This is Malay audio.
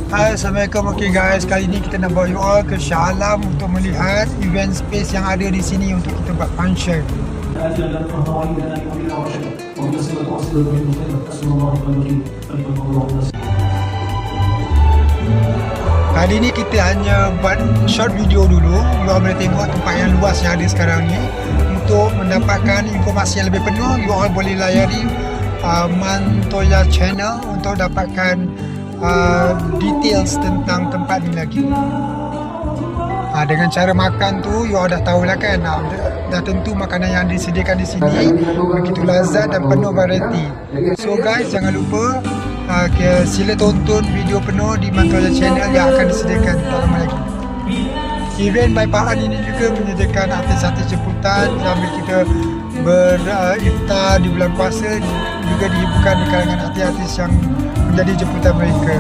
Hai, Assalamualaikum. Okay guys, kali ni kita nak bawa you all ke Shah Alam untuk melihat event space yang ada di sini untuk kita buat function. Kali ni kita hanya buat short video dulu. You all boleh tengok tempat yang luas yang ada sekarang ni. Untuk mendapatkan informasi yang lebih penuh, you all boleh layari Mantoya channel untuk dapatkan details tentang tempat ni lagi. Dengan cara makan tu you all dah tahulah kan, dah tentu makanan yang disediakan di sini begitu lazat dan penuh variety. So guys, jangan lupa sila tonton video penuh di Mantoya channel yang akan disediakan tak lama lagi. Event by Pak An ini juga menyediakan artis-artis jemputan sambil kita beriftar di bulan puasa, juga dihiburkan di kalangan artis-artis yang menjadi jemputan mereka.